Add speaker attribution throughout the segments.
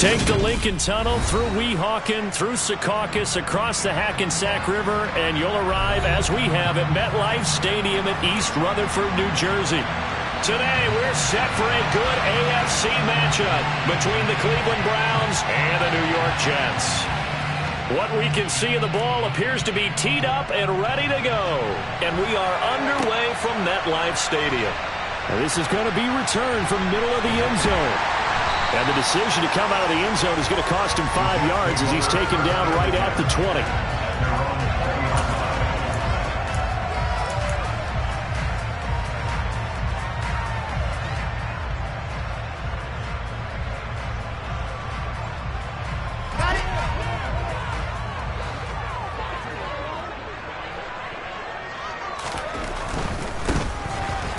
Speaker 1: Take the Lincoln Tunnel through Weehawken, through Secaucus, across the Hackensack River, and you'll arrive, as we have, at MetLife Stadium in East Rutherford, New Jersey. Today, we're set for a good AFC matchup between the Cleveland Browns and the New York Jets. What we can see of the ball appears to be teed up and ready to go. And we are underway from MetLife Stadium.
Speaker 2: Now, this is going to be returned from middle of the end zone. And the decision to come out of the end zone is going to cost him 5 yards as he's taken down right at the 20.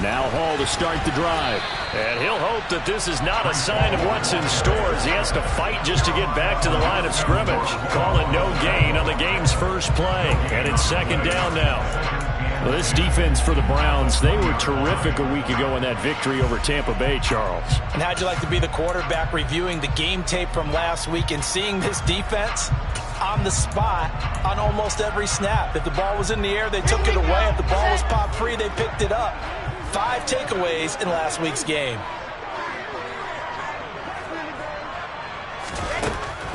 Speaker 2: Now Hall to start the drive.
Speaker 1: And he'll hope that this is not a sign of what's in store as he has to fight just to get back to the line of scrimmage. Call it no gain on the game's first play. And it's second down now.
Speaker 2: Well, this defense for the Browns, they were terrific a week ago in that victory over Tampa Bay, Charles.
Speaker 3: And how'd you like to be the quarterback reviewing the game tape from last week and seeing this defense on the spot on almost every snap? If the ball was in the air, they took it away. If the ball was popped free, they picked it up. 5 takeaways in last week's game.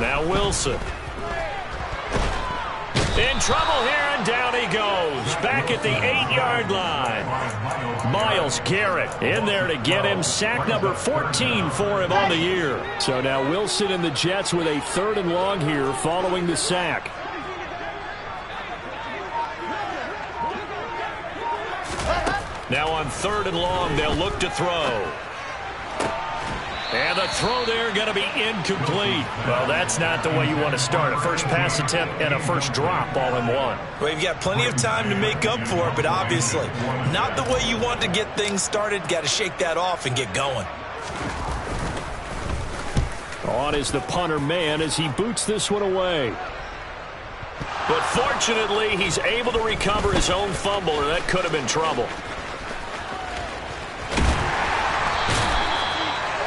Speaker 1: Now Wilson. In trouble here, and down he goes. Back at the 8-yard line. Myles Garrett in there to get him. Sack number 14 for him on the year.
Speaker 2: So now Wilson and the Jets with a 3rd and long here following the sack.
Speaker 1: Now on 3rd and long, they'll look to throw. And the throw there going to be incomplete. Well, that's not the way you want to start. A first pass attempt and a first drop all in one.
Speaker 3: Well, you've got plenty of time to make up for it, but obviously not the way you want to get things started. Got to shake that off and get going.
Speaker 2: On is the punter man as he boots this one away.
Speaker 1: But fortunately, he's able to recover his own fumble, or that could have been trouble.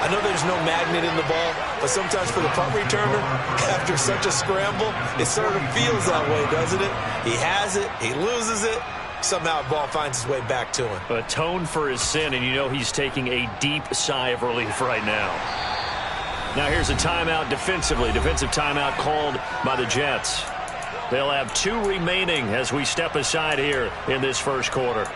Speaker 3: I know there's no magnet in the ball, but sometimes for the punt returner, after such a scramble, it sort of feels that way, doesn't it? He has it, he loses it, somehow the ball finds its way back to him.
Speaker 1: Atone for his sin, and you know he's taking a deep sigh of relief right now. Now here's a timeout defensively. Defensive timeout called by the Jets. They'll have 2 remaining as we step aside here in this first quarter.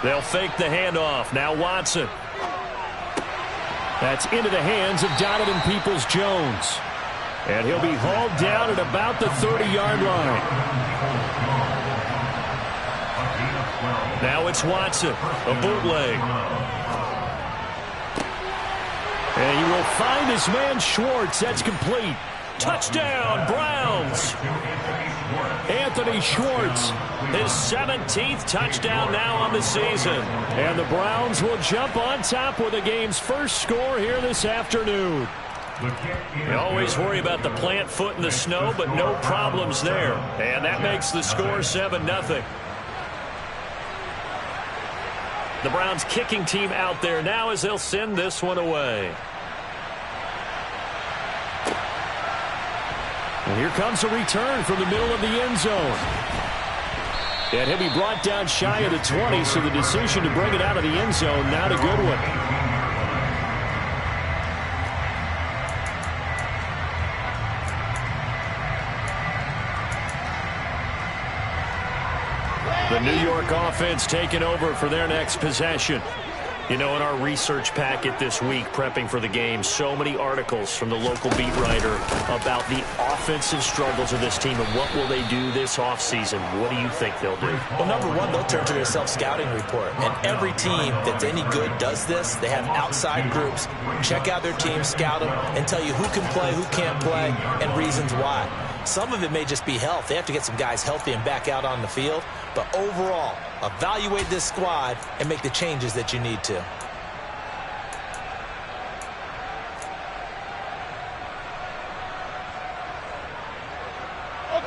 Speaker 1: They'll fake the handoff. Now Watson.
Speaker 2: That's into the hands of Donovan Peoples-Jones. And he'll be hauled down at about the 30-yard line.
Speaker 1: Now it's Watson. A bootleg.
Speaker 2: And he will find his man Schwartz. That's complete.
Speaker 1: Touchdown, Browns.
Speaker 2: Anthony Schwartz.
Speaker 1: His 17th touchdown now on the season.
Speaker 2: And the Browns will jump on top with the game's first score here this afternoon.
Speaker 1: You always worry about the plant foot in the snow, but no problems there. And that makes the score 7-0. The Browns kicking team out there now as they'll send this one away.
Speaker 2: And here comes a return from the middle of the end zone. And he'll be brought down shy of the 20, so the decision to bring it out of the end zone, not a good one.
Speaker 1: The New York offense taking over for their next possession. You know, in our research packet this week, prepping for the game, so many articles from the local beat writer about the offensive struggles of this team and what will they do this offseason. What do you think they'll do?
Speaker 3: Well, number one, they'll turn to their self-scouting report. And every team that's any good does this. They have outside groups. Check out their team, scout them, and tell you who can play, who can't play, and reasons why. Some of it may just be health. They have to get some guys healthy and back out on the field. But overall, evaluate this squad and make the changes that you need to.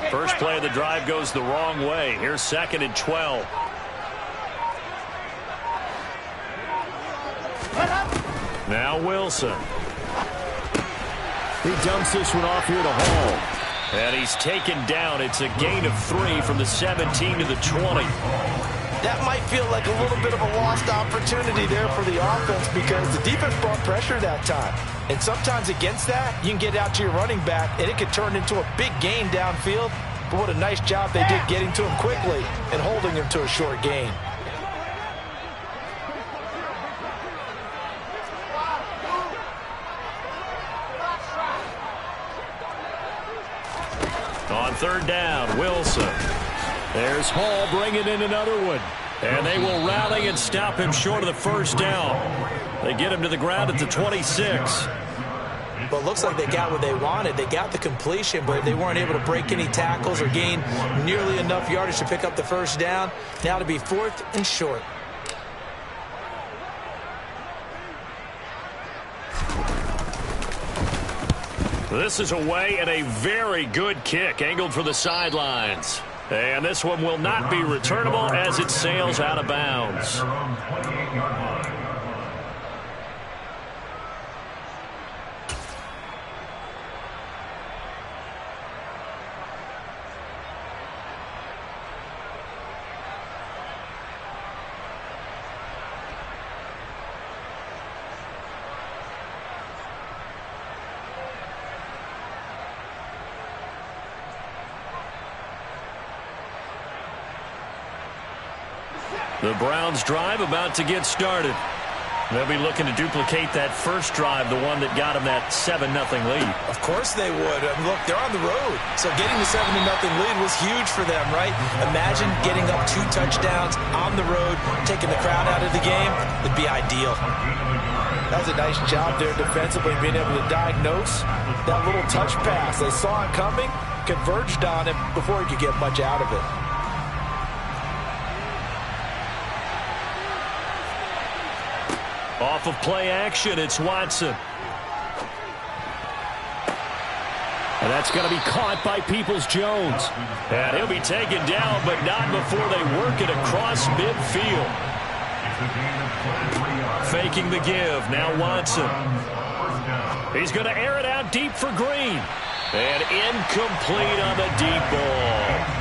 Speaker 1: First play of the drive goes the wrong way. Here's 2nd and 12. Now Wilson. He dumps this one off here to Hall. And he's taken down. It's a gain of 3 from the 17 to the 20.
Speaker 3: That might feel like a little bit of a lost opportunity there for the offense because the defense brought pressure that time. And sometimes against that, you can get out to your running back, and it could turn into a big gain downfield. But what a nice job they did getting to him quickly and holding him to a short gain.
Speaker 1: On 3rd down, Wilson. There's Hall bringing in another one. And they will rally and stop him short of the 1st down. They get him to the ground at the 26.
Speaker 3: But it looks like they got what they wanted. They got the completion, but they weren't able to break any tackles or gain nearly enough yardage to pick up the 1st down. Now to be 4th and short.
Speaker 1: This is away and a very good kick angled for the sidelines. And this one will not be returnable as it sails out of bounds. The Browns drive about to get started. They'll be looking to duplicate that first drive, the one that got them that 7-0 lead.
Speaker 3: Of course they would. Look, they're on the road. So getting the 7-0 lead was huge for them, right? Imagine getting up 2 touchdowns on the road, taking the crowd out of the game. It'd be ideal. That was a nice job there defensively, being able to diagnose that little touch pass. They saw it coming, converged on it before he could get much out of it.
Speaker 1: Off of play action, it's Watson. And that's going to be caught by Peoples-Jones. And he'll be taken down, but not before they work it across midfield. Faking the give, now Watson. He's going to air it out deep for Green. And incomplete on the deep ball.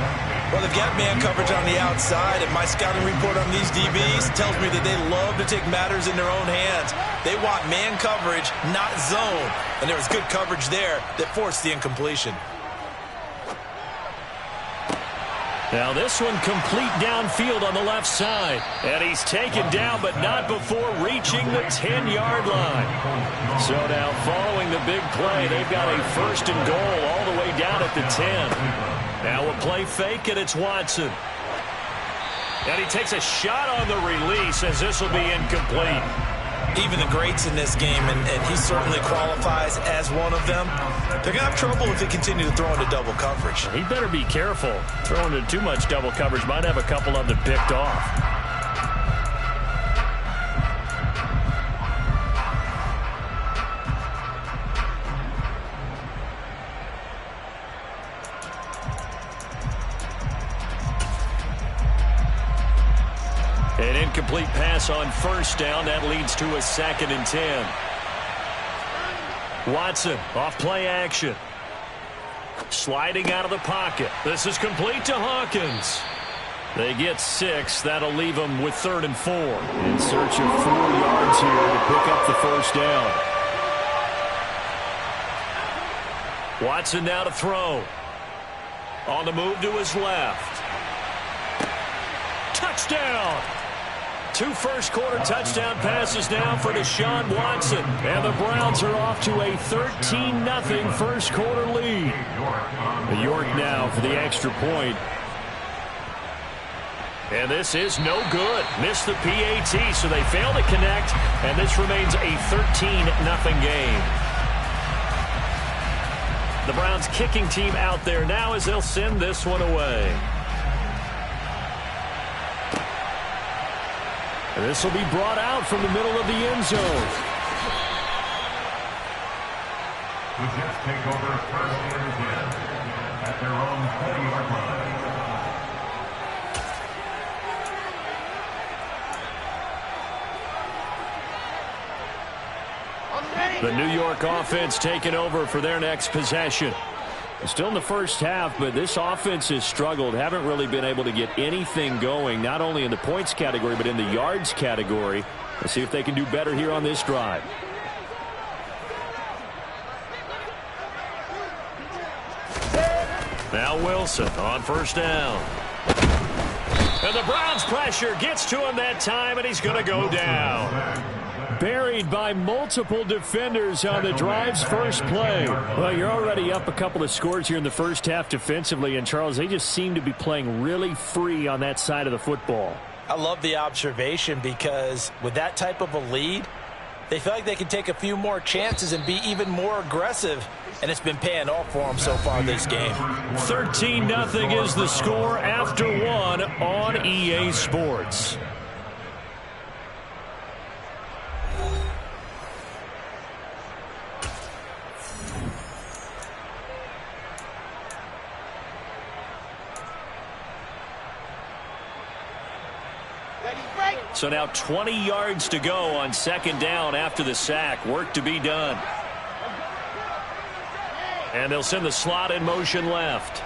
Speaker 3: Well, they've got man coverage on the outside, and my scouting report on these DBs tells me that they love to take matters in their own hands. They want man coverage, not zone. And there was good coverage there that forced the incompletion.
Speaker 1: Now this one complete downfield on the left side. And he's taken down, but not before reaching the 10-yard line. So now following the big play, they've got a 1st and goal all the way down at the 10. Now a play fake, and it's Watson. And he takes a shot on the release as this will be incomplete.
Speaker 3: Even the greats in this game, and he certainly qualifies as one of them, they're going to have trouble if they continue to throw into double coverage.
Speaker 1: He better be careful. Throwing into too much double coverage might have a couple of them picked off. An incomplete pass on 1st down. That leads to a 2nd and 10. Watson off play action. Sliding out of the pocket. This is complete to Hawkins. They get 6. That'll leave them with 3rd and 4. In search of 4 yards here to pick up the 1st down. Watson now to throw. On the move to his left. Touchdown! 2 first-quarter touchdown passes now for Deshaun Watson. And the Browns are off to a 13-0 first-quarter lead. York now for the extra point. And this is no good. Missed the PAT, so they fail to connect. And this remains a 13-0 game. The Browns kicking team out there now as they'll send this one away. And this will be brought out from the middle of the end zone.
Speaker 4: The Jets take over first and 10 at their own 20-yard line.
Speaker 1: The New York offense taking over for their next possession. Still in the first half, but this offense has struggled. Haven't really been able to get anything going, not only in the points category, but in the yards category. Let's see if they can do better here on this drive. Now Wilson on first down. And the Browns pressure gets to him that time, and he's going to go down. Buried by multiple defenders on the drive's first play. Well, you're already up a couple of scores here in the first half defensively, and Charles, they just seem to be playing really free on that side of the football.
Speaker 3: I love the observation because with that type of a lead, they feel like they can take a few more chances and be even more aggressive, and it's been paying off for them so far this game.
Speaker 1: 13-0 is the score after one on EA Sports. So now 20 yards to go on second down after the sack. Work to be done. And they'll send the slot in motion left.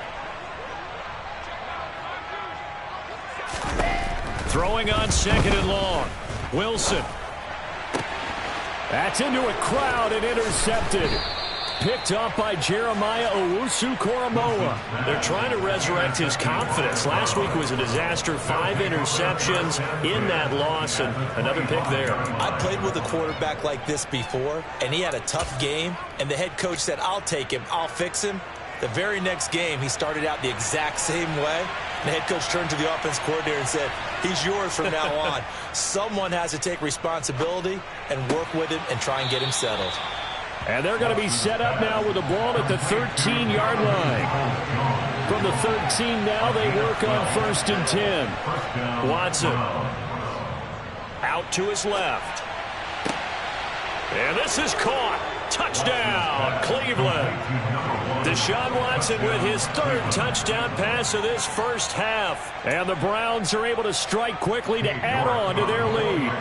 Speaker 1: Throwing on second and long. Wilson. That's into a crowd and intercepted. Picked up by Jeremiah Owusu-Koramoah. They're trying to resurrect his confidence. Last week was a disaster. 5 interceptions in that loss, and another pick there.
Speaker 3: I played with a quarterback like this before, and he had a tough game, and the head coach said, I'll take him, I'll fix him. The very next game, he started out the exact same way. The head coach turned to the offense coordinator and said, he's yours from now on. Someone has to take responsibility and work with him and try and get him settled.
Speaker 1: And they're going to be set up now with the ball at the 13-yard line. From the 13 now, they work on first and 10. Watson out to his left. And this is caught. Touchdown, Cleveland. Deshaun Watson with his 3rd touchdown pass of this first half. And the Browns are able to strike quickly to add on to their lead.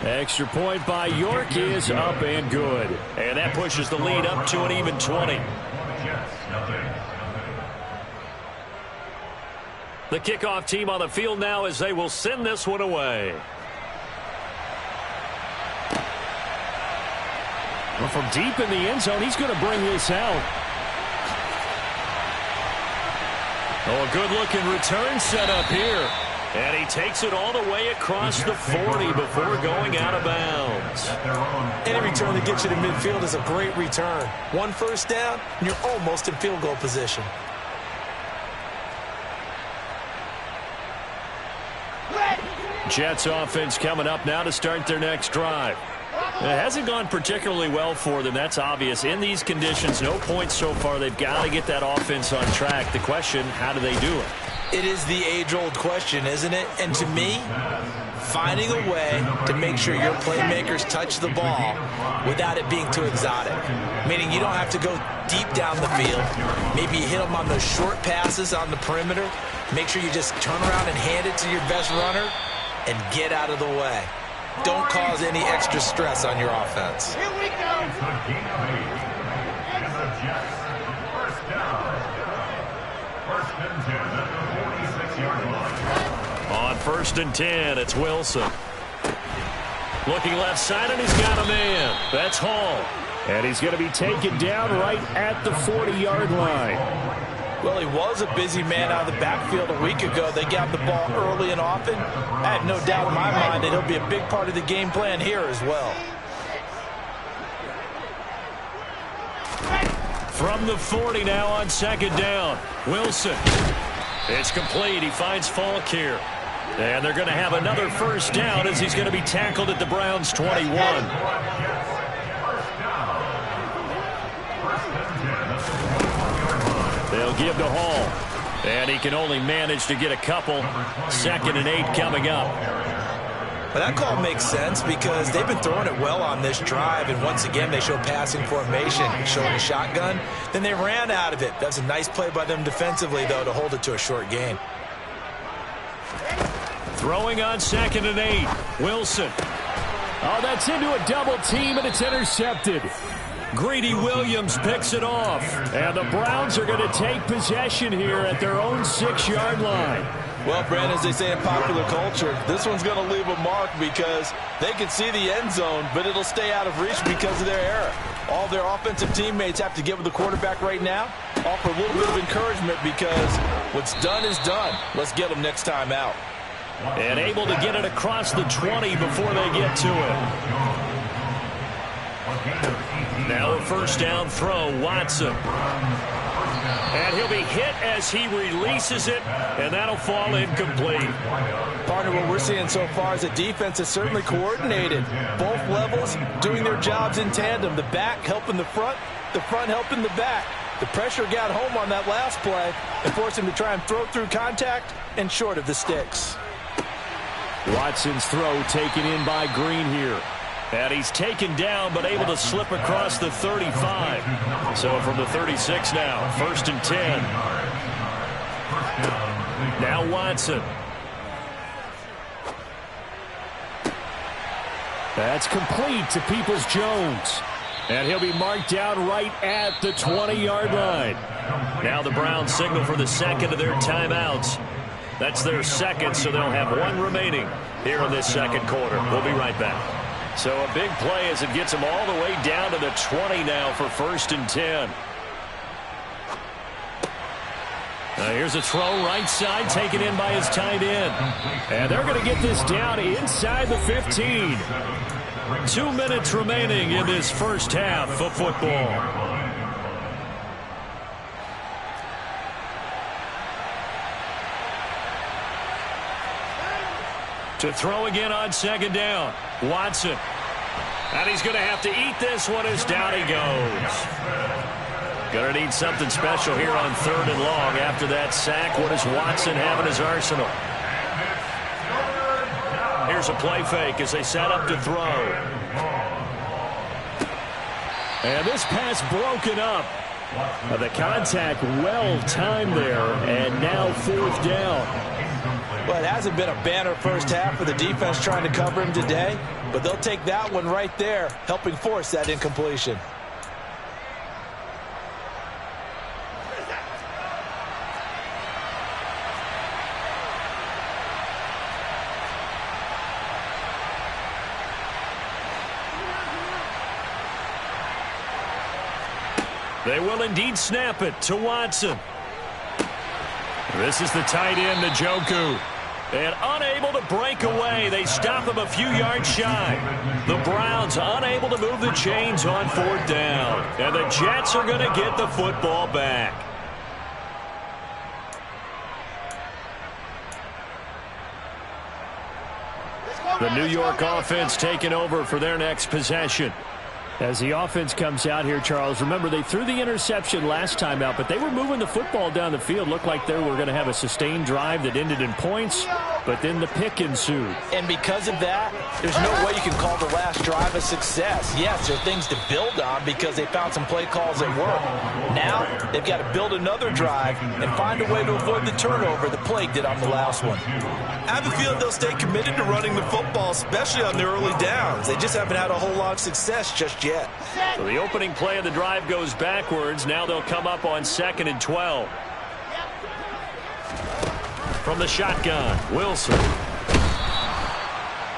Speaker 1: Extra point by York is up and good. And that pushes the lead up to an even 20. The kickoff team on the field now as they will send this one away. Well, from deep in the end zone, he's going to bring this out. Oh, a good-looking return set up here. And he takes it all the way across the 40 before going out of bounds.
Speaker 3: Any return that gets you to midfield is a great return. 1 first down, and you're almost in field goal position.
Speaker 1: Jets offense coming up now to start their next drive. It hasn't gone particularly well for them. That's obvious. In these conditions, no points so far. They've got to get that offense on track. The question, how do they do it?
Speaker 3: It is the age-old question, isn't it? And to me, finding a way to make sure your playmakers touch the ball without it being too exotic. Meaning you don't have to go deep down the field. Maybe you hit them on those short passes on the perimeter. Make sure you just turn around and hand it to your best runner and get out of the way. Don't cause any extra stress on your offense.
Speaker 4: Here we go. And the Jets, first down. First and 10 at the 46-yard line.
Speaker 1: On first and 10, it's Wilson. Looking left side, and he's got a man. That's Hall. And he's going to be taken down right at the 40-yard line.
Speaker 3: Well, he was a busy man out of the backfield a week ago. They got the ball early and often. I have no doubt in my mind that he'll be a big part of the game plan here as well.
Speaker 1: From the 40 now on second down. Wilson. It's complete. He finds Falk here. And they're going to have another first down as he's going to be tackled at the Browns' 21. They'll give to Hall. And he can only manage to get a couple. 2nd and 8 coming up.
Speaker 3: Well, that call makes sense because they've been throwing it well on this drive, and once again they show passing formation, showing a shotgun. Then they ran out of it. That's a nice play by them defensively, though, to hold it to a short gain.
Speaker 1: Throwing on 2nd and 8. Wilson.
Speaker 2: Oh, that's into a double team, and it's intercepted.
Speaker 1: Greedy Williams picks it off.
Speaker 2: And the Browns are going to take possession here at their own 6-yard line.
Speaker 3: Well, Brandon, as they say in popular culture, this one's going to leave a mark because they can see the end zone, but it'll stay out of reach because of their error. All their offensive teammates have to get with the quarterback right now, offer a little bit of encouragement because what's done is done. Let's get them next time out.
Speaker 1: And able to get it across the 20 before they get to it. Now a first down throw, Watson. And he'll be hit as he releases it, and that'll fall incomplete.
Speaker 3: Partner, what we're seeing so far is the defense is certainly coordinated. Both levels doing their jobs in tandem. The back helping the front helping the back. The pressure got home on that last play and forced him to try and throw through contact and short of the sticks.
Speaker 2: Watson's throw taken in by Green here.
Speaker 1: And he's taken down, but able to slip across the 35. So from the 36 now, 1st and 10. Now Watson.
Speaker 2: That's complete to Peoples-Jones. And he'll be marked down right at the 20-yard line.
Speaker 1: Now the Browns signal for the 2nd of their timeouts. That's their 2nd, so they'll have 1 remaining here in this 2nd quarter. We'll be right back. So a big play as it gets them all the way down to the 20 now for 1st and 10. Here's a throw right side taken in by his tight end.
Speaker 2: And they're going to get this down inside the 15.
Speaker 1: 2 minutes remaining in this first half of football. To throw again on 2nd down. Watson. And he's going to have to eat this one as down he goes. Going to need something special here on 3rd and long. After that sack, what does Watson have in his arsenal? Here's a play fake as they set up to throw.
Speaker 2: And this pass broken up. The contact well timed there, and now 4th down.
Speaker 3: Well, it hasn't been a banner first half for the defense trying to cover him today, but they'll take that one right there, helping force that incompletion.
Speaker 1: They will indeed snap it to Watson. This is the tight end, Njoku. And unable to break away. They stop him a few yards shy. The Browns unable to move the chains on 4th down. And the Jets are going to get the football back. The New York offense taking over for their next possession.
Speaker 2: As the offense comes out here, Charles, remember they threw the interception last time out, but they were moving the football down the field. Looked like they were going to have a sustained drive that ended in points, but then the pick ensued.
Speaker 3: And because of that, there's no way you can call the last drive a success. Yes, there are things to build on because they found some play calls that work. Now, they've got to build another drive and find a way to avoid the turnover the plague did on the last one. I have a feeling they'll stay committed to running the football, especially on their early downs. They just haven't had a whole lot of success just yet.
Speaker 1: So the opening play of the drive goes backwards. Now they'll come up on 2nd and 12. From the shotgun, Wilson.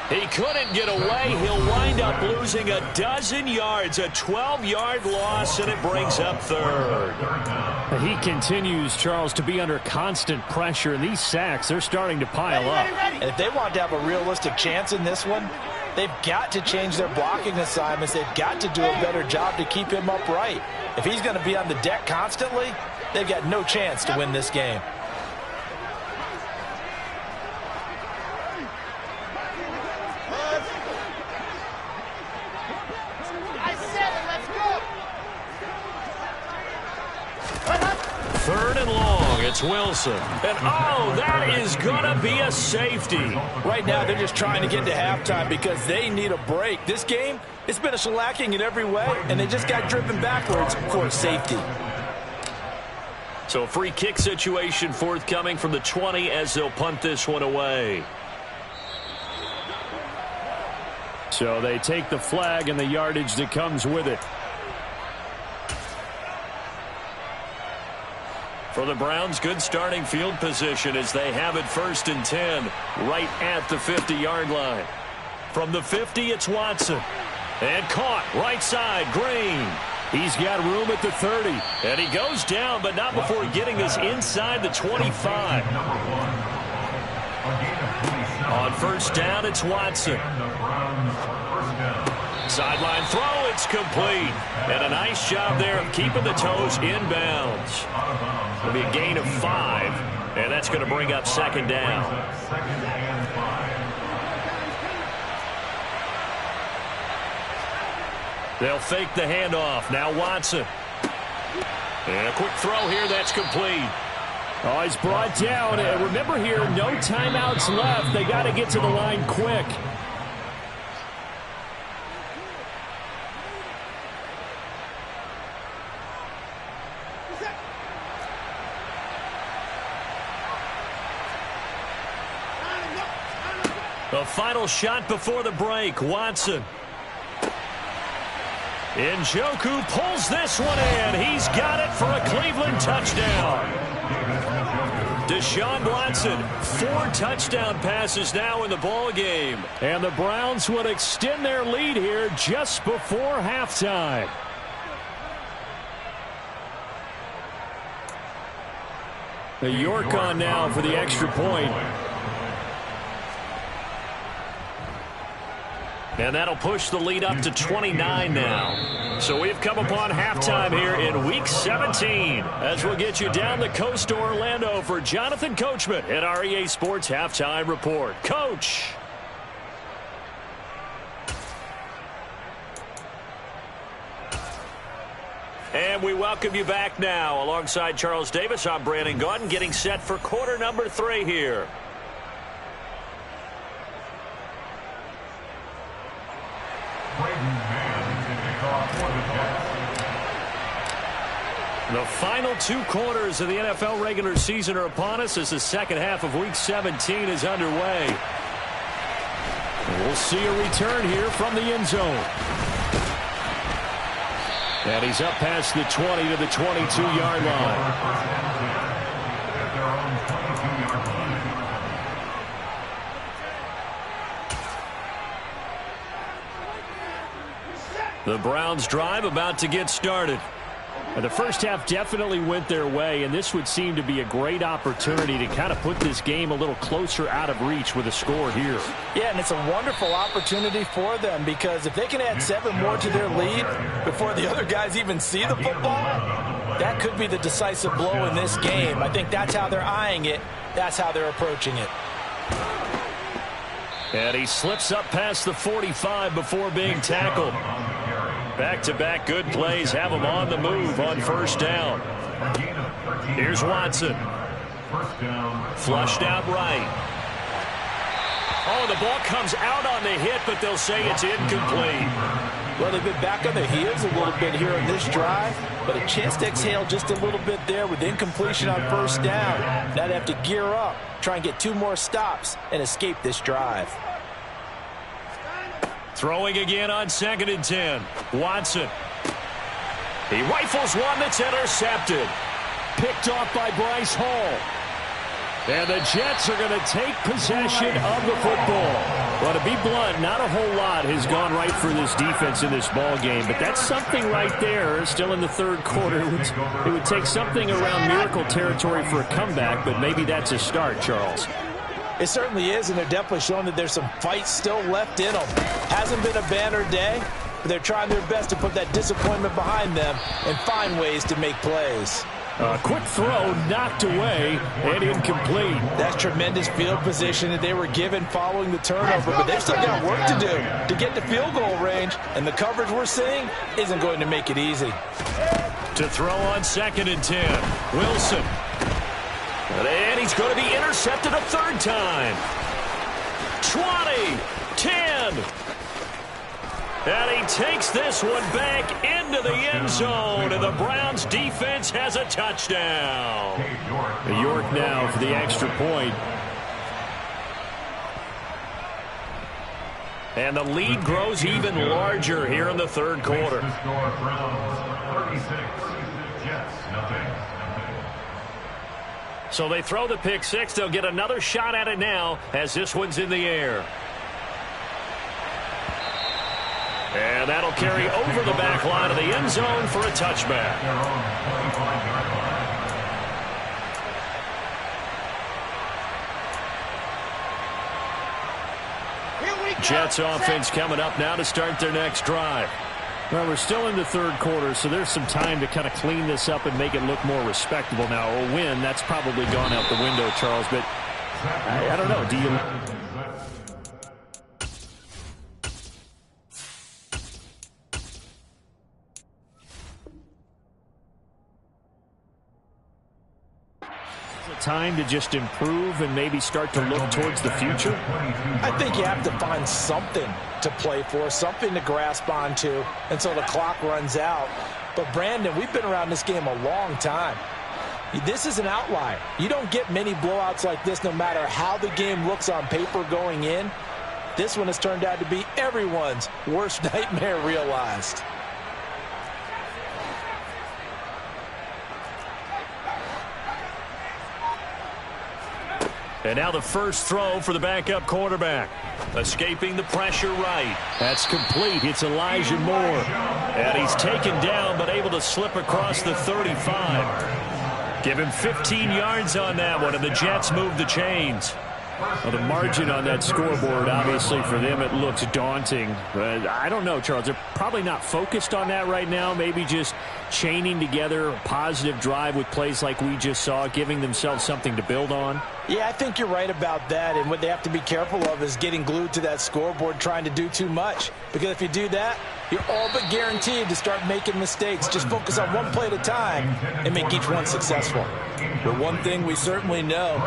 Speaker 1: He couldn't get away. He'll wind up losing a dozen yards, a 12-yard loss, and it brings up 3rd.
Speaker 2: He continues, Charles, to be under constant pressure, and these sacks, they're starting to pile up.
Speaker 3: And if they want to have a realistic chance in this one, they've got to change their blocking assignments. They've got to do a better job to keep him upright. If he's going to be on the deck constantly, they've got no chance to win this game.
Speaker 1: It's Wilson. And, oh, that is going to be a safety.
Speaker 3: Right now, they're just trying to get to halftime because they need a break. This game, it's been a shellacking in every way, and they just got driven backwards for safety.
Speaker 1: So a free kick situation forthcoming from the 20 as they'll punt this one away.
Speaker 2: So they take the flag and the yardage that comes with it.
Speaker 1: For the Browns, good starting field position as they have it 1st and 10 right at the 50-yard line. From the 50, it's Watson. And caught right side, Green.
Speaker 2: He's got room at the 30.
Speaker 1: And he goes down, but not before getting this inside the 25. On 1st down, it's Watson. Sideline throw, it's complete. And a nice job there of keeping the toes inbounds. It'll be a gain of 5, and that's going to bring up 2nd down. They'll fake the handoff. Now Watson. And a quick throw here, that's complete.
Speaker 2: Oh, he's brought down. And remember here, no timeouts left. They got to get to the line quick.
Speaker 1: The final shot before the break, Watson. Njoku pulls this one in. He's got it for a Cleveland touchdown. Deshaun Watson, 4 touchdown passes now in the ball game.
Speaker 2: And the Browns would extend their lead here just before halftime. The York on now for the extra point.
Speaker 1: And that'll push the lead up to 29 now. So we've come upon halftime here in Week 17. As we'll get you down the coast to Orlando for Jonathan Coachman at our EA Sports Halftime Report. Coach. And we welcome you back now. Alongside Charles Davis, I'm Brandon Gaudin, getting set for quarter number 3 here. The final 2 quarters of the NFL regular season are upon us as the second half of Week 17 is underway.
Speaker 2: We'll see a return here from the end zone. And he's up past the 20 to the 22-yard line.
Speaker 1: The Browns drive about to get started.
Speaker 2: And the first half definitely went their way, and this would seem to be a great opportunity to kind of put this game a little closer out of reach with a score here.
Speaker 3: Yeah, and it's a wonderful opportunity for them because if they can add 7 more to their lead before the other guys even see the football, that could be the decisive blow in this game. I think that's how they're eyeing it. That's how they're approaching it.
Speaker 1: And he slips up past the 45 before being tackled. Back-to-back good plays have him on the move on 1st down. Here's Watson. Flushed out right. Oh, the ball comes out on the hit, but they'll say it's incomplete.
Speaker 3: Well, they've been back on their heels a little bit here on this drive, but a chance to exhale just a little bit there with incompletion on 1st down. Now they have to gear up, try and get 2 more stops, and escape this drive.
Speaker 1: Throwing again on 2nd and 10. Watson. He rifles one that's intercepted.
Speaker 2: Picked off by Bryce Hall. And the Jets are going to take possession of the football. Well, to be blunt, not a whole lot has gone right for this defense in this ball game, but that's something right there. Still in the 3rd quarter. It would take something around miracle territory for a comeback, but maybe that's a start, Charles.
Speaker 3: It certainly is, and they're definitely showing that there's some fight still left in them. Hasn't been a banner day, but they're trying their best to put that disappointment behind them and find ways to make plays.
Speaker 2: A quick throw knocked away and incomplete.
Speaker 3: That's tremendous field position that they were given following the turnover, but they've still got work to do to get to field goal range, and the coverage we're seeing isn't going to make it easy.
Speaker 1: To throw on 2nd and 10, Wilson. he's going to be intercepted a third time. 20, 10. And he takes this one back into the end zone, and the Browns defense has a touchdown.
Speaker 2: York now for the extra point.
Speaker 1: And the lead grows even larger here in the third quarter. So they throw the pick six. They'll get another shot at it now as this one's in the air. And that'll carry over the back line of the end zone for a touchback. Jets offense coming up now to start their next drive.
Speaker 2: Well, we're still in the third quarter, so there's some time to kind of clean this up and make it look more respectable. Now, a win, that's probably gone out the window, Charles, but I don't know. Do you... time to just improve and maybe start to look towards the future?
Speaker 3: I think you have to find something to play for, something to grasp onto until the clock runs out. But, Brandon, we've been around this game a long time. This is an outlier. You don't get many blowouts like this no matter how the game looks on paper going in. This one has turned out to be everyone's worst nightmare realized.
Speaker 1: And now the first throw for the backup quarterback. Escaping the pressure right. That's complete. It's Elijah Moore. And he's taken down but able to slip across the 35. Give him 15 yards on that one, and the Jets move the chains.
Speaker 2: Well, the margin on that scoreboard, obviously, for them, it looks daunting. But I don't know, Charles. They're probably not focused on that right now. Maybe just chaining together a positive drive with plays like we just saw, giving themselves something to build on.
Speaker 3: Yeah, I think you're right about that. And what they have to be careful of is getting glued to that scoreboard trying to do too much. Because if you do that, you're all but guaranteed to start making mistakes. Just focus on one play at a time and make each one successful. But one thing we certainly know,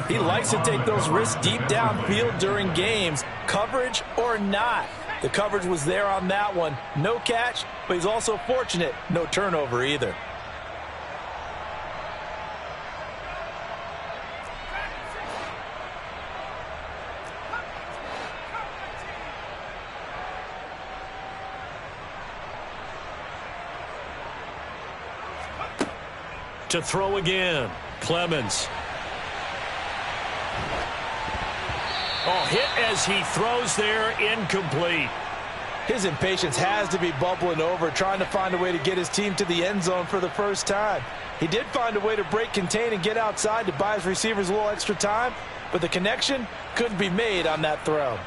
Speaker 3: he likes to take those risks deep downfield during games, coverage or not. The coverage was there on that one. No catch, but he's also fortunate. No turnover either.
Speaker 1: To throw again, Clemens. Oh, hit as he throws there, incomplete.
Speaker 3: His impatience has to be bubbling over, trying to find a way to get his team to the end zone for the first time. He did find a way to break contain and get outside to buy his receivers a little extra time, but the connection couldn't be made on that throw.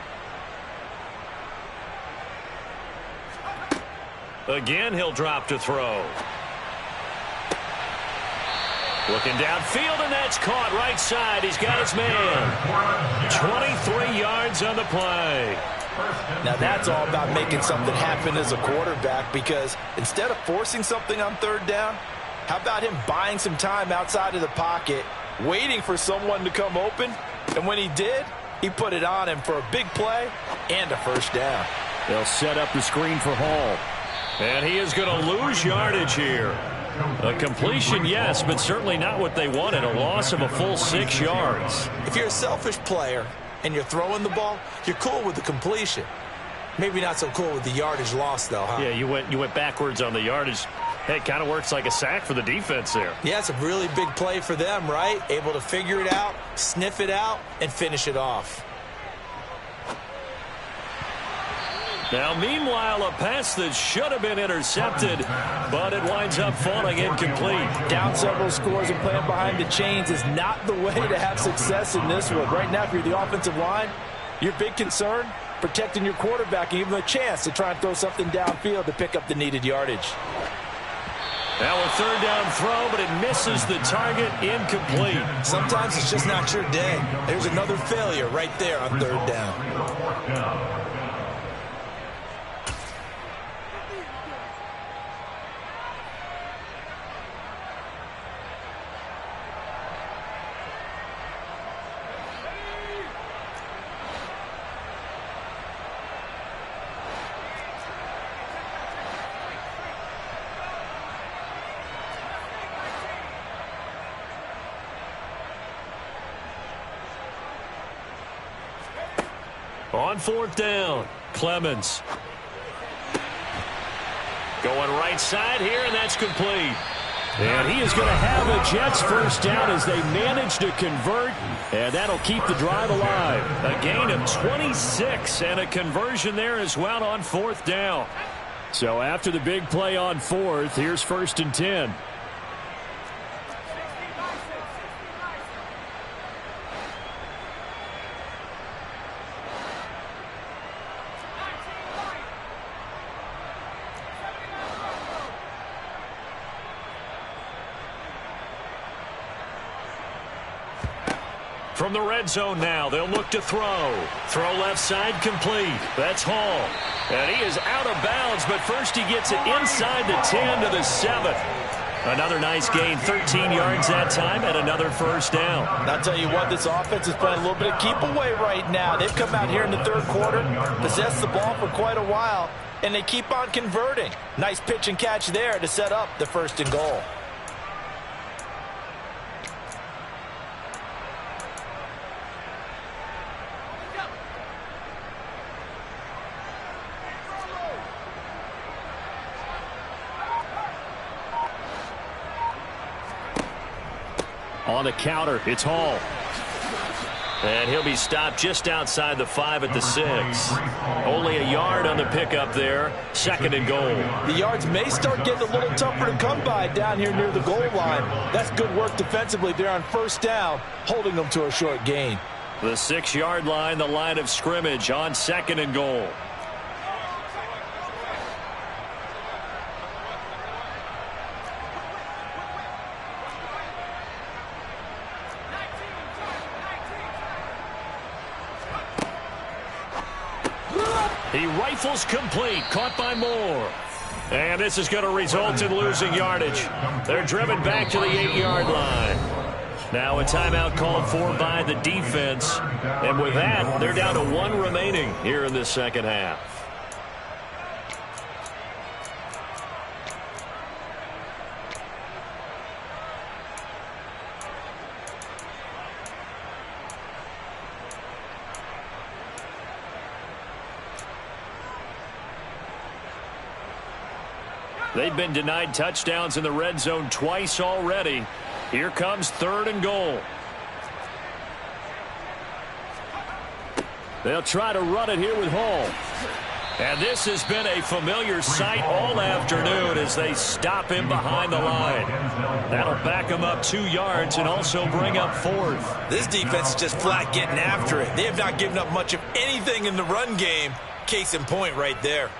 Speaker 1: Again, he'll drop to throw. Looking downfield, and that's caught right side. He's got his man. 23 yards on the play.
Speaker 3: Now that's all about making something happen as a quarterback, because instead of forcing something on third down, how about him buying some time outside of the pocket, waiting for someone to come open, and when he did, he put it on him for a big play and a first down.
Speaker 2: They'll set up the screen for Hall.
Speaker 1: And he is going to lose yardage here. A completion, yes, but certainly not what they wanted. A loss of a full 6 yards.
Speaker 3: If you're a selfish player and you're throwing the ball, you're cool with the completion. Maybe not so cool with the yardage loss, though, huh?
Speaker 1: Yeah, you went backwards on the yardage. Hey, it kind of works like a sack for the defense there.
Speaker 3: Yeah, it's a really big play for them, right? Able to figure it out, sniff it out, and finish it off.
Speaker 1: Now, meanwhile, a pass that should have been intercepted, but it winds up falling incomplete.
Speaker 3: Down several scores and playing behind the chains is not the way to have success in this one. Right now, if you're the offensive line, your big concern, protecting your quarterback and giving him a chance to try and throw something downfield to pick up the needed yardage.
Speaker 1: Now a third down throw, but it misses the target, incomplete.
Speaker 3: Sometimes it's just not your day. There's another failure right there on third down.
Speaker 1: On fourth down, Clemens. Going right side here, and that's complete. And he is going to have a Jets first down as they manage to convert, and that'll keep the drive alive. A gain of 26 and a conversion there as well on fourth down. So after the big play on fourth, here's 1st and 10. From the red zone now, they'll look to throw. Throw left side complete. That's Hall. And he is out of bounds, but first he gets it inside the 10 to the 7. Another nice gain, 13 yards that time, and another first down.
Speaker 3: I'll tell you what, this offense is playing a little bit of keep away right now. They've come out here in the third quarter, possessed the ball for quite a while, and they keep on converting. Nice pitch and catch there to set up the 1st and goal.
Speaker 1: On the counter, it's Hall. And he'll be stopped just outside the 5 at the 6. Only a yard on the pickup there. 2nd and goal.
Speaker 3: The yards may start getting a little tougher to come by down here near the goal line. That's good work defensively there on first down, holding them to a short gain.
Speaker 1: The 6-yard line, the line of scrimmage on 2nd and goal. He rifles complete, caught by Moore. And this is going to result in losing yardage. They're driven back to the 8-yard line. Now a timeout called for by the defense. And with that, they're down to 1 remaining here in this second half. They've been denied touchdowns in the red zone twice already. Here comes 3rd and goal. They'll try to run it here with Hall. And this has been a familiar sight all afternoon as they stop him behind the line. That'll back him up 2 yards and also bring up 4th.
Speaker 3: This defense is just flat getting after it. They have not given up much of anything in the run game. Case in point right there.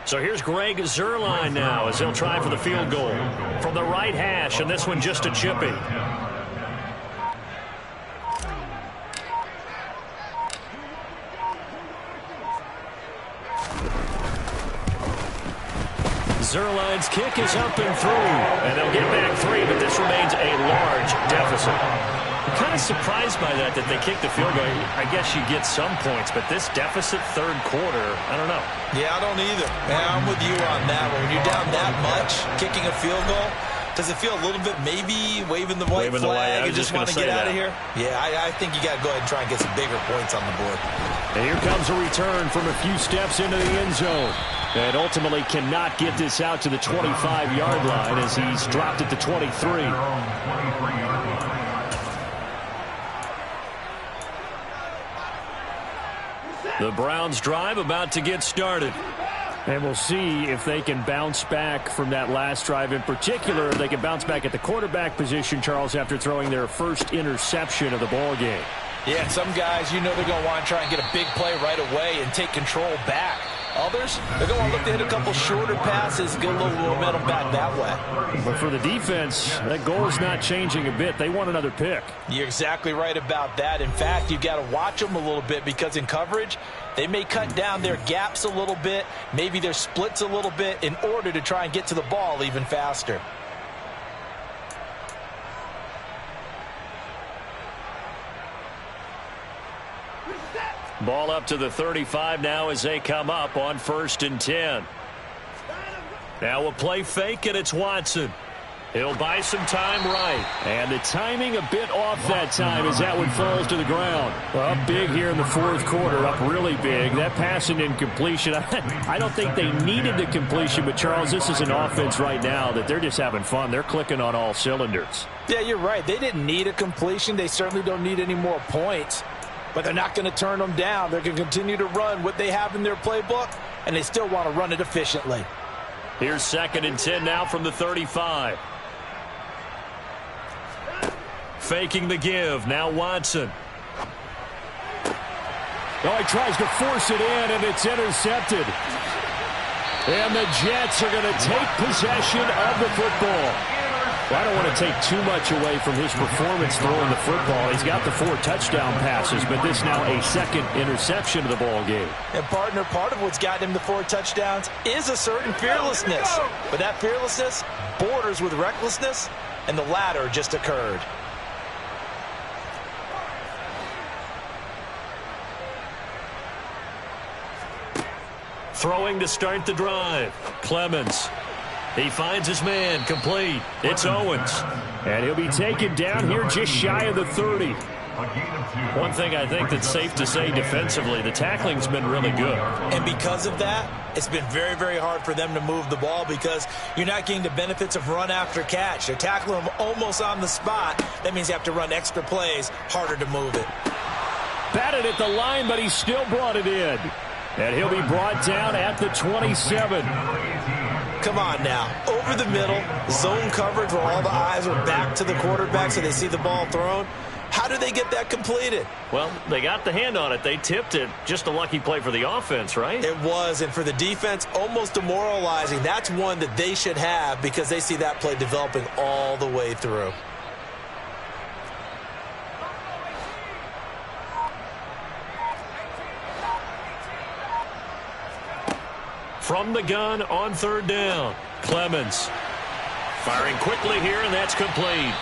Speaker 1: So here's Greg Zuerlein now as he'll try for the field goal from the right hash, and this one just a chippy. Zuerlein's kick is up and through, and they'll get back 3, but this remains a large deficit. I'm kind of surprised by that they kicked the field goal. I guess you get some points, but this deficit 3rd quarter, I don't know.
Speaker 3: Yeah, I don't either. Man, I'm with you on that one. When you're down that much, kicking a field goal, does it feel a little bit maybe waving the white flag and just want to get out of here? Yeah, I think you got to go ahead and try and get some bigger points on the board.
Speaker 1: And here comes a return from a few steps into the end zone. And ultimately cannot get this out to the 25-yard line as he's dropped at the 23. The Browns drive about to get started. And we'll see if they can bounce back from that last drive. In particular, if they can bounce back at the quarterback position, Charles, after throwing their first interception of the ball game.
Speaker 3: Yeah, some guys, you know they're going to want to try and get a big play right away and take control back. Others, they're going to look to hit a couple shorter passes, get a little momentum back that way.
Speaker 1: But for the defense, that goal is not changing a bit. They want another pick.
Speaker 3: You're exactly right about that. In fact, you've got to watch them a little bit because in coverage, they may cut down their gaps a little bit, maybe their splits a little bit in order to try and get to the ball even faster.
Speaker 1: Ball up to the 35 now as they come up on 1st and 10. Now a play fake, and it's Watson. He'll buy some time right.
Speaker 2: And the timing a bit off that time as that one falls to the ground. Up big here in the fourth quarter, up really big. That pass and incompletion, I don't think they needed the completion, but Charles, this is an offense right now that they're just having fun. They're clicking on all cylinders.
Speaker 3: Yeah, you're right. They didn't need a completion. They certainly don't need any more points, but they're not going to turn them down. They're going to continue to run what they have in their playbook, and they still want to run it efficiently.
Speaker 1: Here's 2nd and 10 now from the 35. Faking the give. Now Watson.
Speaker 2: Oh, he tries to force it in, and it's intercepted. And the Jets are going to take possession of the football. Well, I don't want to take too much away from his performance throwing the football. He's got the 4 touchdown passes, but this now a 2nd interception of the ball game.
Speaker 3: And, partner, part of what's gotten him the 4 touchdowns is a certain fearlessness. But that fearlessness borders with recklessness, and the latter just occurred.
Speaker 1: Throwing to start the drive. Clemens. He finds his man. Complete. It's Owens.
Speaker 2: And he'll be taken down here just shy of the 30.
Speaker 1: One thing I think that's safe to say defensively, the tackling's been really good.
Speaker 3: And because of that, it's been very, very hard for them to move the ball because you're not getting the benefits of run after catch. They're tackling them almost on the spot. That means you have to run extra plays, harder to move it.
Speaker 2: Batted at the line, but he still brought it in. And he'll be brought down at the 27.
Speaker 3: Come on now. Over the middle, zone coverage where all the eyes are back to the quarterback so they see the ball thrown. How do they get that completed?
Speaker 1: Well, they got the hand on it. They tipped it. Just a lucky play for the offense, right?
Speaker 3: It was, and for the defense, almost demoralizing. That's one that they should have because they see that play developing all the way through.
Speaker 1: From the gun on 3rd down. Clemens firing quickly here, and that's complete.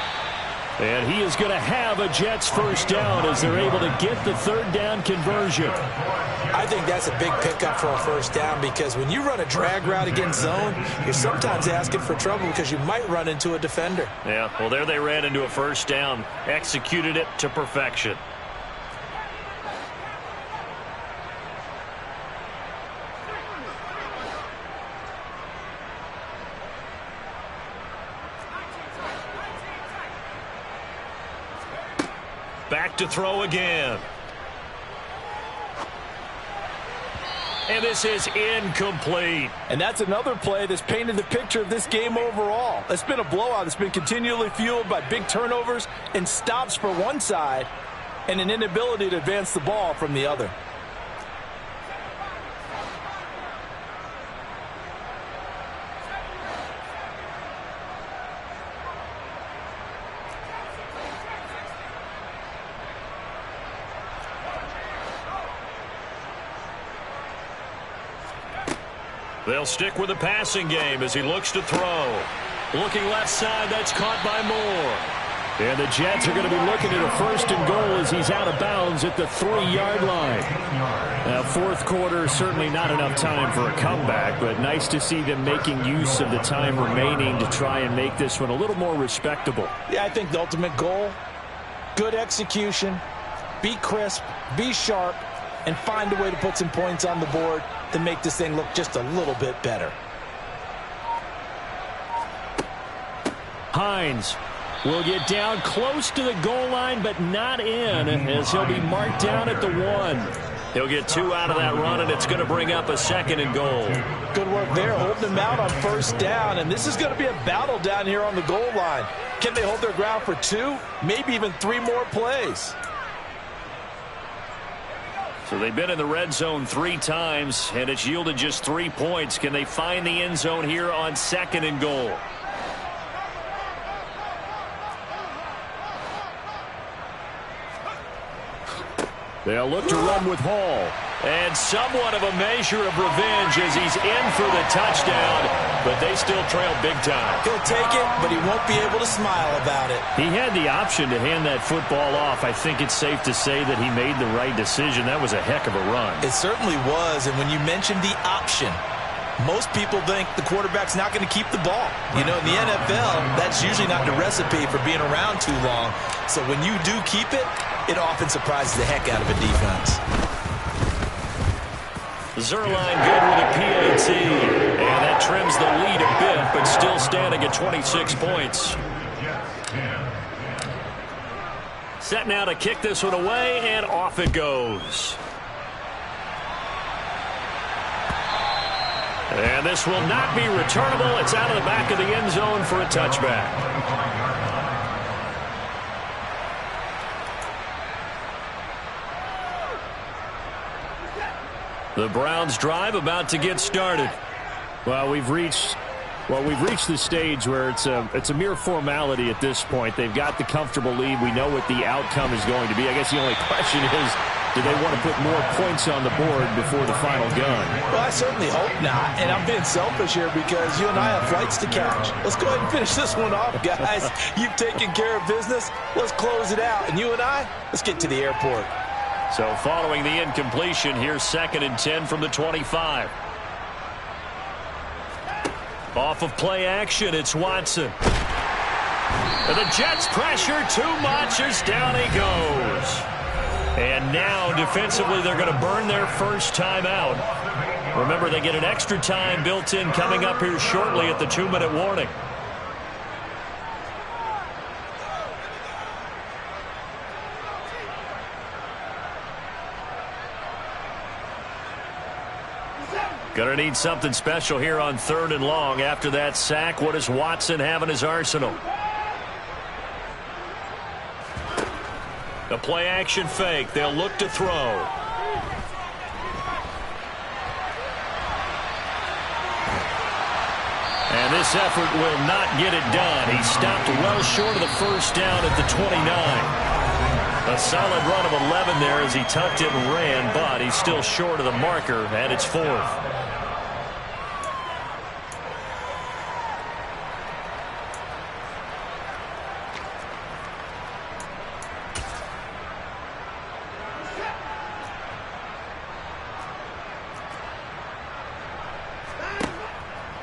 Speaker 2: And he is going to have a Jets first down as they're able to get the 3rd down conversion.
Speaker 3: I think that's a big pickup for a first down because when you run a drag route against zone, you're sometimes asking for trouble because you might run into a defender.
Speaker 1: Yeah, well, there they ran into a first down, executed it to perfection. Back to throw again. And this is incomplete.
Speaker 3: And that's another play that's painted the picture of this game overall. It's been a blowout. It's been continually fueled by big turnovers and stops for one side and an inability to advance the ball from the other.
Speaker 1: They'll stick with the passing game as he looks to throw. Looking left side, that's caught by Moore.
Speaker 2: And the Jets are going to be looking at a 1st and goal as he's out of bounds at the 3-yard line. Now, 4th quarter, certainly not enough time for a comeback, but nice to see them making use of the time remaining to try and make this one a little more respectable.
Speaker 3: Yeah, I think the ultimate goal, good execution, be crisp, be sharp, and find a way to put some points on the board to make this thing look just a little bit better.
Speaker 2: Hines will get down close to the goal line, but not in, as he'll be marked down at the 1.
Speaker 1: He'll get 2 out of that run, and it's going to bring up a 2nd and goal.
Speaker 3: Good work there, holding him out on 1st down, and this is going to be a battle down here on the goal line. Can they hold their ground for 2, maybe even 3 more plays?
Speaker 1: So they've been in the red zone 3 times, and it's yielded just 3 points. Can they find the end zone here on 2nd and goal?
Speaker 2: They'll look to run with Hall.
Speaker 1: And somewhat of a measure of revenge as he's in for the touchdown, but they still trail big time.
Speaker 3: He'll take it, but he won't be able to smile about it.
Speaker 2: He had the option to hand that football off. I think it's safe to say that he made the right decision. That was a heck of a run.
Speaker 3: It certainly was, and when you mentioned the option, Most people think the quarterback's not going to keep the ball. You know, in the NFL, that's usually not the recipe for being around too long. So when you do keep it, it often surprises the heck out of a defense.
Speaker 1: Zerline good with a PAT. And that trims the lead a bit, but still standing at 26 points. Set now to kick this one away, and off it goes. And this will not be returnable. It's out of the back of the end zone for a touchback. The Browns drive about to get started.
Speaker 2: Well, we've reached the stage where it's a mere formality at this point. They've got the comfortable lead. We know what the outcome is going to be. I guess the only question is, do they want to put more points on the board before the final gun?
Speaker 3: Well, I certainly hope not. And I'm being selfish here because you and I have flights to catch. Let's go ahead and finish this one off, guys. You've taken care of business. Let's close it out. And you and I, let's get to the airport.
Speaker 1: So following the incompletion, here's 2nd and 10 from the 25. Off of play action, it's Watson. And the Jets pressure too much as down he goes. And now defensively they're going to burn their first time out. Remember, they get an extra time built in coming up here shortly at the 2-minute warning. Gonna need something special here on 3rd and long. After that sack, what does Watson have in his arsenal? A play action fake. They'll look to throw. And this effort will not get it done. He stopped well short of the first down at the 29. A solid run of 11 there as he tucked it and ran, but he's still short of the marker, and it's 4th.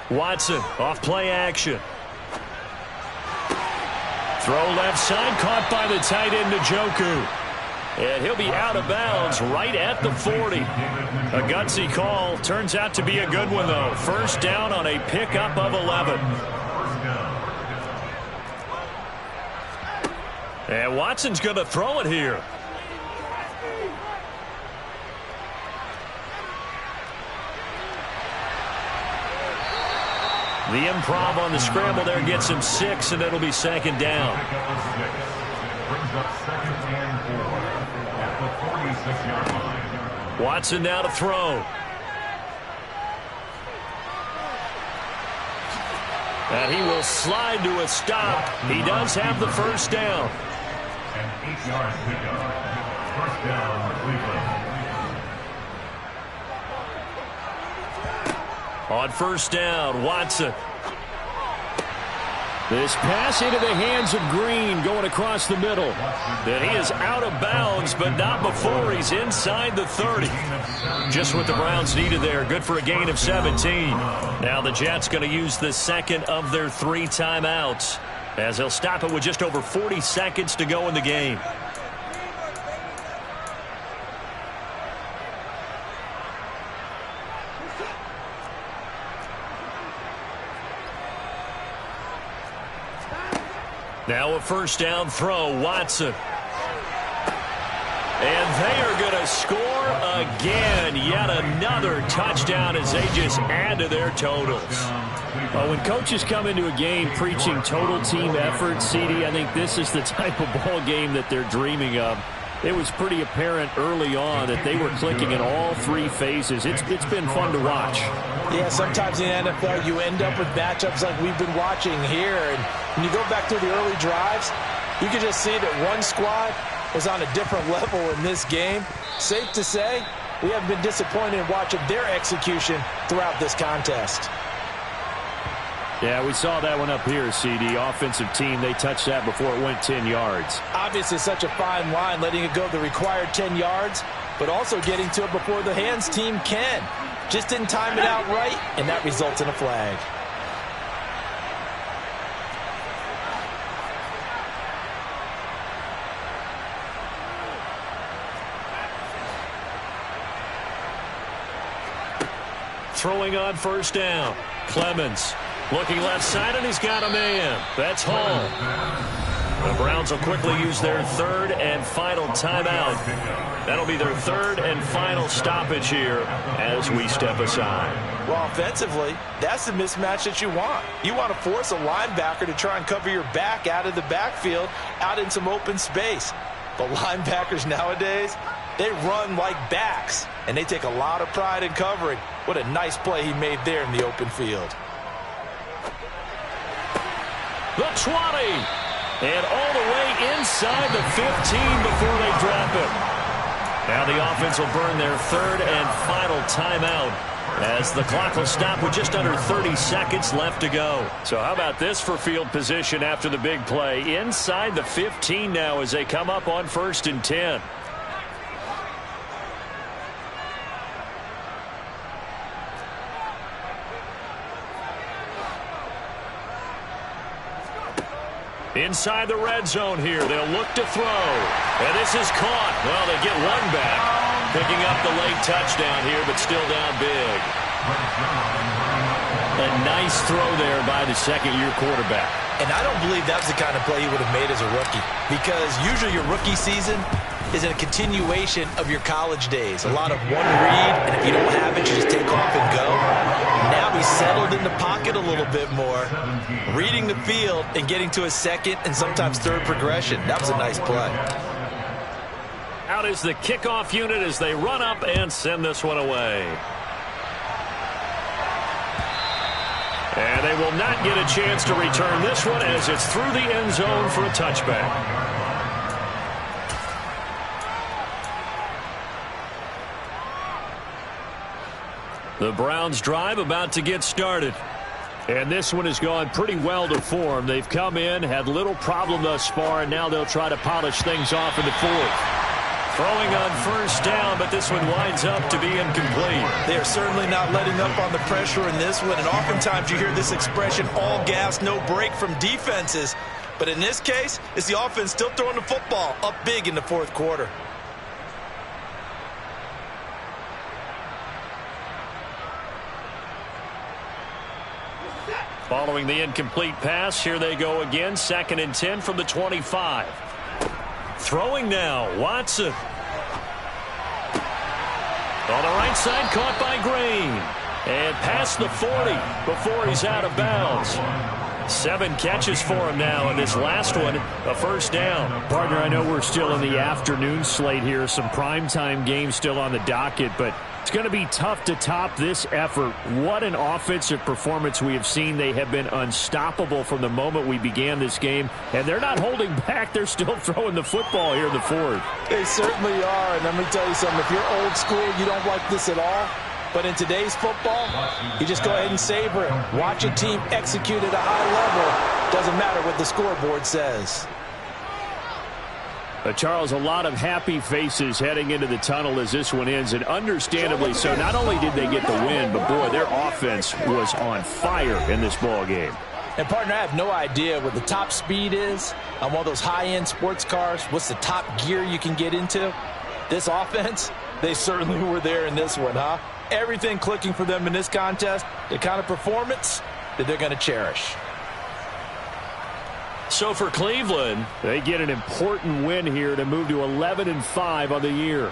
Speaker 1: Watson off play action. Throw left side, caught by the tight end Njoku. And he'll be out of bounds right at the 40. A gutsy call. Turns out to be a good one, though. First down on a pickup of 11. And Watson's going to throw it here. The improv on the scramble there gets him 6, and it'll be 2nd down.
Speaker 4: Brings up 2nd and 4 at the 46-yard line.
Speaker 1: Watson now to throw. And he will slide to a stop. He does have the first down.
Speaker 4: An 8-yard pickup. First down, Cleveland.
Speaker 1: On first down, Watson.
Speaker 2: This pass into the hands of Green going across the middle.
Speaker 1: Then he is out of bounds, but not before he's inside the 30. Just what the Browns needed there. Good for a gain of 17. Now the Jets going to use the 2nd of their 3 timeouts, as they'll stop it with just over 40 seconds to go in the game. Now a first down throw, Watson. And they are going to score again. Yet another touchdown as they just add to their totals.
Speaker 2: Well, when coaches come into a game preaching total team effort, CD, I think this is the type of ball game that they're dreaming of. It was pretty apparent early on that they were clicking in all 3 phases. It's been fun to watch.
Speaker 3: Yeah, sometimes in the NFL you end up with matchups like we've been watching here. And when you go back through the early drives, you can just see that one squad was on a different level in this game. Safe to say, we haven't been disappointed in watching their execution throughout this contest.
Speaker 2: Yeah, we saw that one up here, CD. Offensive team, they touched that before it went 10 yards.
Speaker 3: Obviously, such a fine line, letting it go the required 10 yards. but also getting to it before the hands team can. Just didn't time it out right, and that results in a flag.
Speaker 1: Throwing on first down. Clemens looking left side, and he's got a man. That's Hall. The Browns will quickly use their third and final timeout. That'll be their third and final stoppage here as we step aside.
Speaker 3: Well, offensively, that's the mismatch that you want. You want to force a linebacker to try and cover your back out of the backfield, out in some open space. But linebackers nowadays, they run like backs, and they take a lot of pride in covering. What a nice play he made there in the open field.
Speaker 1: The 20. And all the way inside the 15 before they drop it. Now the offense will burn their third and final timeout as the clock will stop with just under 30 seconds left to go. So how about this for field position after the big play? Inside the 15 now as they come up on 1st and 10. Inside the red zone here. They'll look to throw. And this is caught. Well, they get one back. Picking up the late touchdown here, but still down big. A nice throw there by the second-year quarterback.
Speaker 3: And I don't believe that was the kind of play he would have made as a rookie. Because usually your rookie season is a continuation of your college days. A lot of one read, and if you don't have it, you just take off and go. Now he's settled in the pocket a little bit more, reading the field and getting to a second and sometimes third progression. That was a nice play.
Speaker 1: Out is the kickoff unit as they run up and send this one away. And they will not get a chance to return this one as it's through the end zone for a touchback. The Browns drive about to get started. And this one has gone pretty well to form. They've come in, had little problem thus far, and now they'll try to polish things off in the fourth. Throwing on first down, but this one winds up to be incomplete.
Speaker 3: They are certainly not letting up on the pressure in this one, and oftentimes you hear this expression, all gas, no break from defenses. But in this case, it's the offense still throwing the football up big in the fourth quarter.
Speaker 1: Following the incomplete pass, here they go again. 2nd and 10 from the 25. Throwing now, Watson. On the right side, caught by Green. And past the 40 before he's out of bounds. 7 catches for him now, and this last one, a first down.
Speaker 2: Partner, I know we're still in the afternoon slate here. Some primetime games still on the docket, but it's going to be tough to top this effort. What an offensive performance we have seen. They have been unstoppable from the moment we began this game, and they're not holding back. They're still throwing the football here in the fourth.
Speaker 3: They certainly are, and let me tell you something. If you're old school, you don't like this at all. But in today's football, you just go ahead and savor it. Watch a team execute at a high level. Doesn't matter what the scoreboard says.
Speaker 2: Charles, a lot of happy faces heading into the tunnel as this one ends, and understandably so. Not only did they get the win, but boy, their offense was on fire in this ball game.
Speaker 3: And partner, I have no idea what the top speed is on one of those high-end sports cars. What's the top gear you can get into? This offense, they certainly were there in this one, huh? Everything clicking for them in this contest, the kind of performance that they're going to cherish.
Speaker 1: So for Cleveland,
Speaker 2: they get an important win here to move to 11-5 on the year.